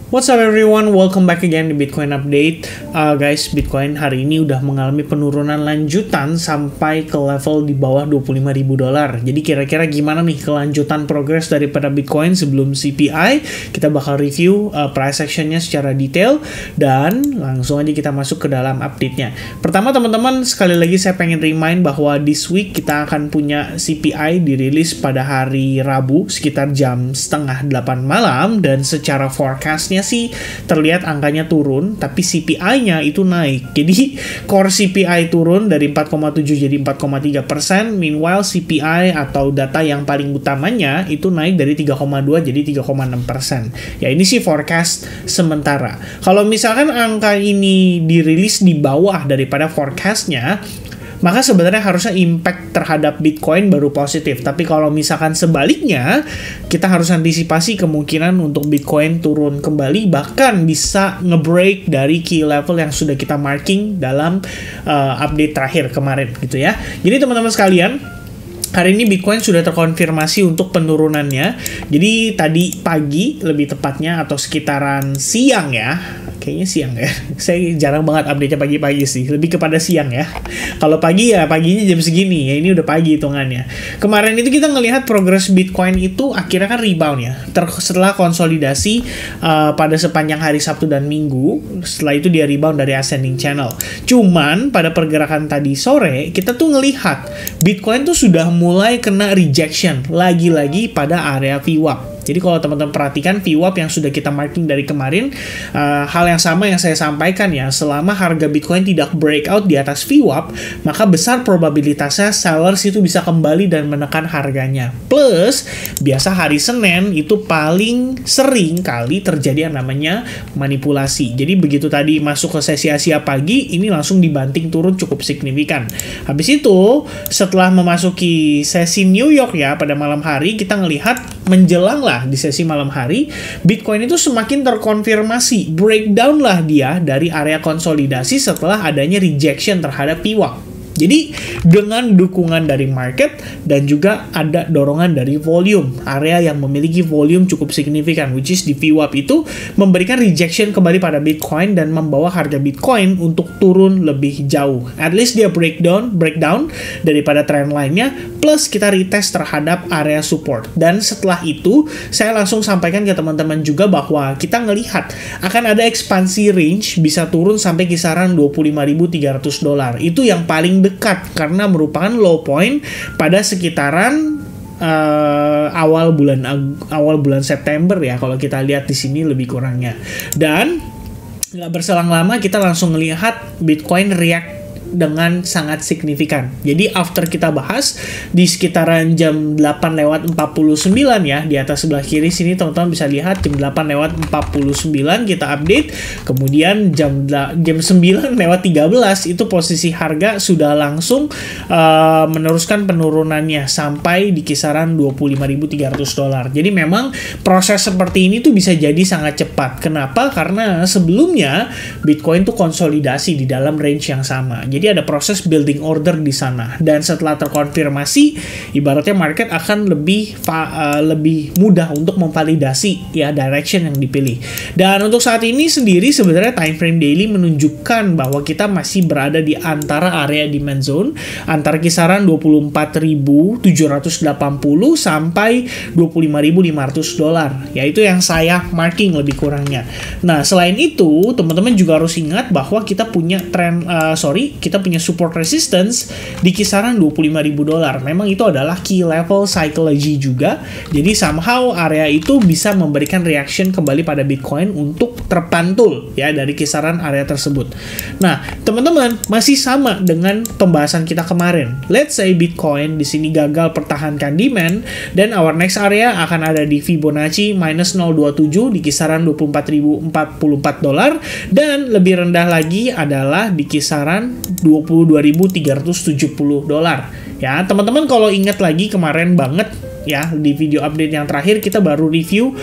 What's up everyone, welcome back again di Bitcoin Update. Guys, Bitcoin hari ini udah mengalami penurunan lanjutan sampai ke level di bawah $25.000. Jadi kira-kira gimana nih kelanjutan progres daripada Bitcoin sebelum CPI? Kita bakal review price actionnya secara detail dan langsung aja kita masuk ke dalam update-nya. Pertama teman-teman, sekali lagi saya pengen remind bahwa this week kita akan punya CPI dirilis pada hari Rabu sekitar jam 7:30 malam, dan secara forecast-nya sih terlihat angkanya turun, tapi CPI-nya itu naik. Jadi core CPI turun dari 4,7 jadi 4,3%, meanwhile CPI atau data yang paling utamanya itu naik dari 3,2 jadi 3,6%. Ya ini sih forecast sementara. Kalau misalkan angka ini dirilis di bawah daripada forecast-nya, maka sebenarnya harusnya impact terhadap Bitcoin baru positif. Tapi kalau misalkan sebaliknya, kita harus antisipasi kemungkinan untuk Bitcoin turun kembali, bahkan bisa nge-break dari key level yang sudah kita marking dalam update terakhir kemarin gitu ya. Jadi teman-teman sekalian, hari ini Bitcoin sudah terkonfirmasi untuk penurunannya. Jadi tadi pagi lebih tepatnya atau sekitaran siang ya. Kayaknya siang ya. Saya jarang banget update-nya pagi-pagi sih. Lebih kepada siang ya. Kalau pagi ya paginya jam segini ya. Ini udah pagi hitungannya. Kemarin itu kita ngelihat progres Bitcoin itu akhirnya kan rebound ya. Setelah konsolidasi pada sepanjang hari Sabtu dan Minggu. Setelah itu dia rebound dari ascending channel. Cuman pada pergerakan tadi sore kita tuh ngelihat Bitcoin tuh sudah mulai kena rejection lagi-lagi pada area VWAP. Jadi kalau teman-teman perhatikan VWAP yang sudah kita marking dari kemarin, hal yang sama yang saya sampaikan ya, selama harga Bitcoin tidak breakout di atas VWAP, maka besar probabilitasnya sellers itu bisa kembali dan menekan harganya. Plus, biasa hari Senin itu paling sering kali terjadi yang namanya manipulasi. Jadi begitu tadi masuk ke sesi Asia pagi, ini langsung dibanting turun cukup signifikan. Habis itu, setelah memasuki sesi New York ya, pada malam hari, kita ngelihat menjelang lah di sesi malam hari, Bitcoin itu semakin terkonfirmasi, breakdown lah dia dari area konsolidasi setelah adanya rejection terhadap VWAP. Jadi dengan dukungan dari market dan juga ada dorongan dari volume, area yang memiliki volume cukup signifikan, which is di VWAP itu memberikan rejection kembali pada Bitcoin dan membawa harga Bitcoin untuk turun lebih jauh. At least dia breakdown daripada trend lainnya, plus kita retest terhadap area support. Dan setelah itu saya langsung sampaikan ke teman-teman juga bahwa kita ngelihat akan ada ekspansi range bisa turun sampai kisaran $25.300. Itu yang paling dekat karena merupakan low point pada sekitaran awal bulan September ya, kalau kita lihat di sini lebih kurangnya. Dan nggak berselang lama kita langsung melihat Bitcoin react dengan sangat signifikan. Jadi after kita bahas di sekitaran jam 8:49 ya, di atas sebelah kiri sini teman-teman bisa lihat jam 8:49 kita update. Kemudian jam 9:13 itu posisi harga sudah langsung meneruskan penurunannya sampai di kisaran $25.300. Jadi memang proses seperti ini tuh bisa jadi sangat cepat. Kenapa? Karena sebelumnya Bitcoin tuh konsolidasi di dalam range yang sama. Jadi ada proses building order di sana, dan setelah terkonfirmasi, ibaratnya market akan lebih mudah untuk memvalidasi ya direction yang dipilih. Dan untuk saat ini sendiri sebenarnya time frame daily menunjukkan bahwa kita masih berada di antara area demand zone antara kisaran $24.780 sampai $25.500. Yaitu yang saya marking lebih kurangnya. Nah, selain itu teman-teman juga harus ingat bahwa kita punya kita punya support resistance di kisaran $25.000. Memang itu adalah key level psychology juga. Jadi somehow area itu bisa memberikan reaction kembali pada Bitcoin untuk terpantul ya dari kisaran area tersebut. Nah, teman-teman, masih sama dengan pembahasan kita kemarin. Let's say Bitcoin di sini gagal pertahankan demand, dan our next area akan ada di Fibonacci minus 0,27 di kisaran $24.044, dan lebih rendah lagi adalah di kisaran $22.370. Ya, teman-teman kalau ingat lagi kemarin banget ya. Di video update yang terakhir kita baru review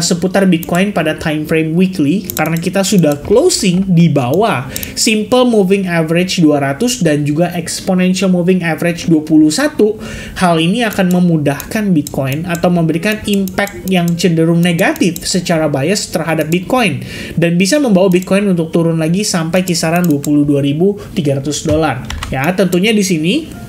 seputar Bitcoin pada time frame weekly karena kita sudah closing di bawah simple moving average 200 dan juga exponential moving average 21. Hal ini akan memudahkan Bitcoin atau memberikan impact yang cenderung negatif secara bias terhadap Bitcoin dan bisa membawa Bitcoin untuk turun lagi sampai kisaran $22.300. Ya, tentunya di sini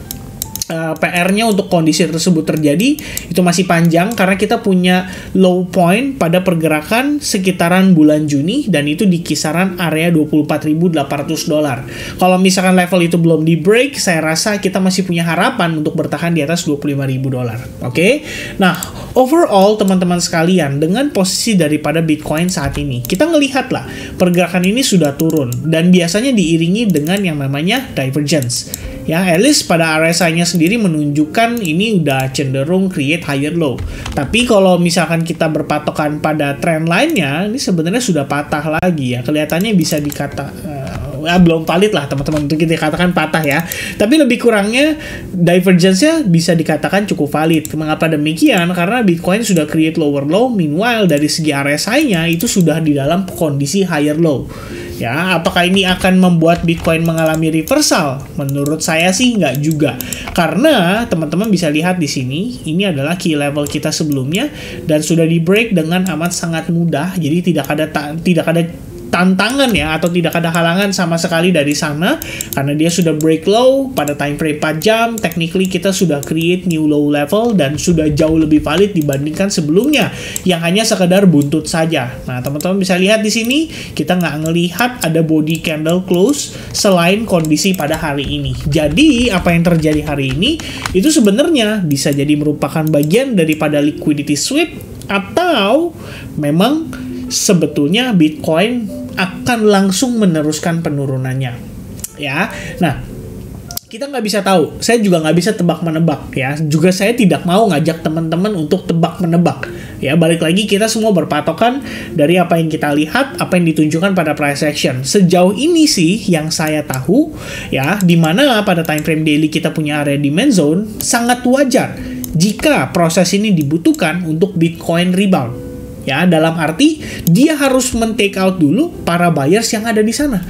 PR-nya untuk kondisi tersebut terjadi itu masih panjang karena kita punya low point pada pergerakan sekitaran bulan Juni dan itu di kisaran area $24.800. Kalau misalkan level itu belum di break, saya rasa kita masih punya harapan untuk bertahan di atas $25.000. Oke? Nah, overall teman-teman sekalian, dengan posisi daripada Bitcoin saat ini, kita ngelihat lah pergerakan ini sudah turun dan biasanya diiringi dengan yang namanya divergence. Ya, at least pada RSI-nya sendiri menunjukkan ini udah cenderung create higher low. Tapi kalau misalkan kita berpatokan pada trend line-nya, ini sebenarnya sudah patah lagi ya. Kelihatannya bisa belum valid lah teman-teman untuk kita katakan patah ya. Tapi lebih kurangnya divergence-nya bisa dikatakan cukup valid. Mengapa demikian? Karena Bitcoin sudah create lower low, meanwhile dari segi RSI-nya itu sudah di dalam kondisi higher low. Ya, apakah ini akan membuat Bitcoin mengalami reversal? Menurut saya sih nggak juga. Karena teman-teman bisa lihat di sini, ini adalah key level kita sebelumnya dan sudah di break dengan amat sangat mudah. Jadi tidak ada tantangan ya, atau tidak ada halangan sama sekali dari sana karena dia sudah break low pada time frame 4 jam. Technically kita sudah create new low level dan sudah jauh lebih valid dibandingkan sebelumnya yang hanya sekedar buntut saja. Nah, teman-teman bisa lihat di sini kita nggak ngelihat ada body candle close selain kondisi pada hari ini. Jadi apa yang terjadi hari ini itu sebenarnya bisa jadi merupakan bagian daripada liquidity sweep atau memang sebetulnya Bitcoin akan langsung meneruskan penurunannya ya. Nah, kita nggak bisa tahu, saya juga nggak bisa tebak-menebak ya, juga saya tidak mau ngajak teman-teman untuk tebak-menebak ya. Balik lagi kita semua berpatokan dari apa yang kita lihat, apa yang ditunjukkan pada price action. Sejauh ini sih yang saya tahu ya, dimana pada time frame daily kita punya area demand zone, sangat wajar jika proses ini dibutuhkan untuk Bitcoin rebound. Ya, dalam arti dia harus men-take out dulu para buyers yang ada di sana.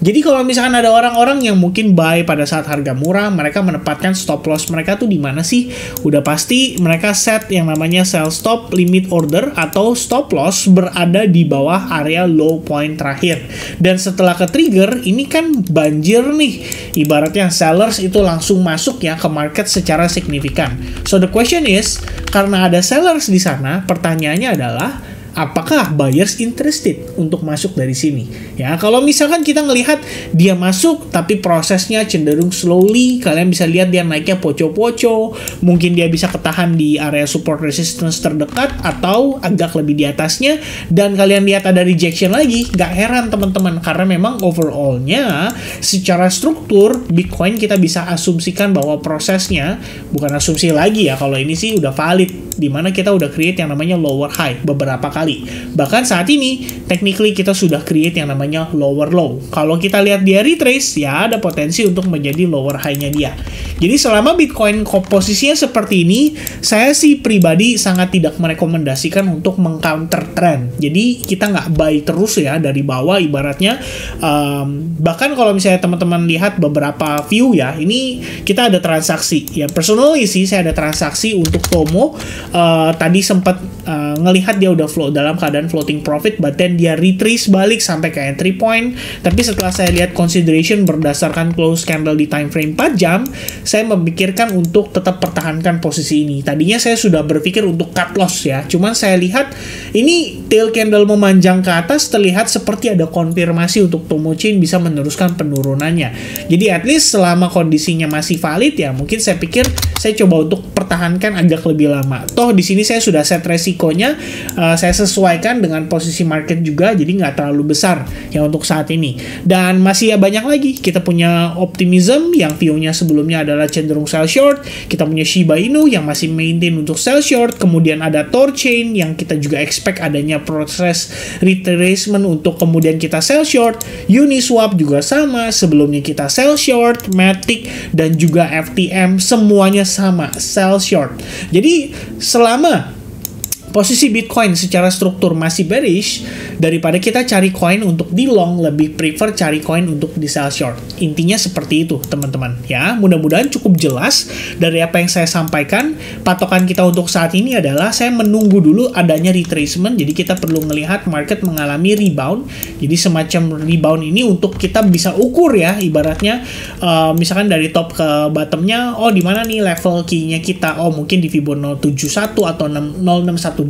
Jadi kalau misalkan ada orang-orang yang mungkin buy pada saat harga murah, mereka menempatkan stop loss mereka tuh di mana sih? Udah pasti mereka set yang namanya sell stop limit order atau stop loss berada di bawah area low point terakhir. Dan setelah ke trigger, ini kan banjir nih. Ibaratnya sellers itu langsung masuk ya ke market secara signifikan. So the question is, karena ada sellers di sana, pertanyaannya adalah apakah buyers interested untuk masuk dari sini? Ya, kalau misalkan kita ngelihat dia masuk tapi prosesnya cenderung slowly, kalian bisa lihat dia naiknya poco-poco, mungkin dia bisa ketahan di area support resistance terdekat atau agak lebih di atasnya, dan kalian lihat ada rejection lagi, gak heran teman-teman, karena memang overall-nya secara struktur Bitcoin kita bisa asumsikan bahwa prosesnya, bukan asumsi lagi ya, kalau ini sih udah valid, dimana kita udah create yang namanya lower high beberapa kali. Bahkan saat ini, technically kita sudah create yang namanya lower low. Kalau kita lihat dia retrace, ya ada potensi untuk menjadi lower high-nya dia. Jadi selama Bitcoin posisinya seperti ini, saya sih pribadi sangat tidak merekomendasikan untuk meng-counter trend. Jadi kita nggak buy terus ya dari bawah ibaratnya. Bahkan kalau misalnya teman-teman lihat beberapa view ya, ini kita ada transaksi. Ya personally sih saya ada transaksi untuk Tomo. Tadi sempat ngelihat dia udah flow dalam keadaan floating profit, but then dia retrace balik sampai ke entry point. Tapi setelah saya lihat consideration berdasarkan close candle di time frame 4 jam, saya memikirkan untuk tetap pertahankan posisi ini. Tadinya saya sudah berpikir untuk cut loss ya, cuman saya lihat ini tail candle memanjang ke atas, terlihat seperti ada konfirmasi untuk Tomo Chain bisa meneruskan penurunannya. Jadi at least selama kondisinya masih valid ya, mungkin saya pikir saya coba untuk pertahankan agak lebih lama. Toh di sini saya sudah set resiko resikonya saya sesuaikan dengan posisi market juga, jadi nggak terlalu besar ya untuk saat ini. Dan masih ya banyak lagi. Kita punya Optimism yang view-nya sebelumnya adalah cenderung sell short. Kita punya Shiba Inu yang masih maintain untuk sell short. Kemudian ada Thorchain yang kita juga expect adanya proses retracement untuk kemudian kita sell short. Uniswap juga sama, sebelumnya kita sell short. Matic dan juga FTM semuanya sama, sell short. Jadi selama posisi Bitcoin secara struktur masih bearish, daripada kita cari koin untuk di long, lebih prefer cari koin untuk di sell short. Intinya seperti itu, teman-teman. Ya, mudah-mudahan cukup jelas dari apa yang saya sampaikan. Patokan kita untuk saat ini adalah saya menunggu dulu adanya retracement. Jadi kita perlu melihat market mengalami rebound. Jadi semacam rebound ini untuk kita bisa ukur ya, ibaratnya misalkan dari top ke bottomnya, oh di mana nih level key-nya kita? Oh mungkin di Fibonacci 71 atau 0618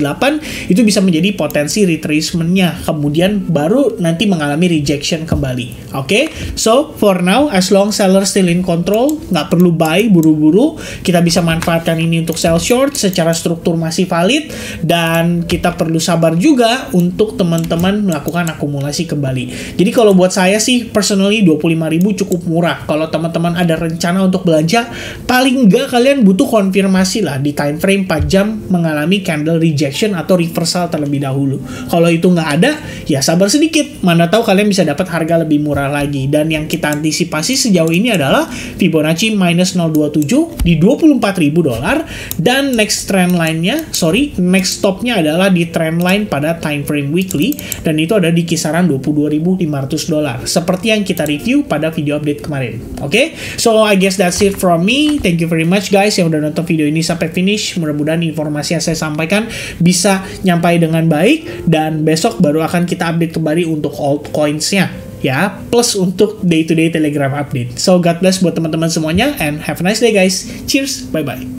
itu bisa menjadi potensi retracement-nya, kemudian baru nanti mengalami rejection kembali. Oke, so for now as long seller still in control, nggak perlu buy buru-buru, kita bisa manfaatkan ini untuk sell short, secara struktur masih valid, dan kita perlu sabar juga untuk teman-teman melakukan akumulasi kembali. Jadi kalau buat saya sih personally 25.000 cukup murah. Kalau teman-teman ada rencana untuk belanja, paling nggak kalian butuh konfirmasi lah di time frame 4 jam mengalami candle rejection atau reversal terlebih dahulu. Kalau itu nggak ada, ya sabar sedikit. Mana tahu kalian bisa dapat harga lebih murah lagi. Dan yang kita antisipasi sejauh ini adalah Fibonacci minus 027 di $24.000 dan next trend line-nya, next stop-nya adalah di trend line pada time frame weekly dan itu ada di kisaran $22.500 seperti yang kita review pada video update kemarin. Oke? So I guess that's it from me. Thank you very much guys yang udah nonton video ini sampai finish. Mudah-mudahan informasi yang saya sampaikan bisa nyampai dengan baik, dan besok baru akan kita update kembali untuk altcoins-nya ya, plus untuk day to day Telegram update. So God bless buat teman-teman semuanya and have a nice day guys. Cheers, bye bye.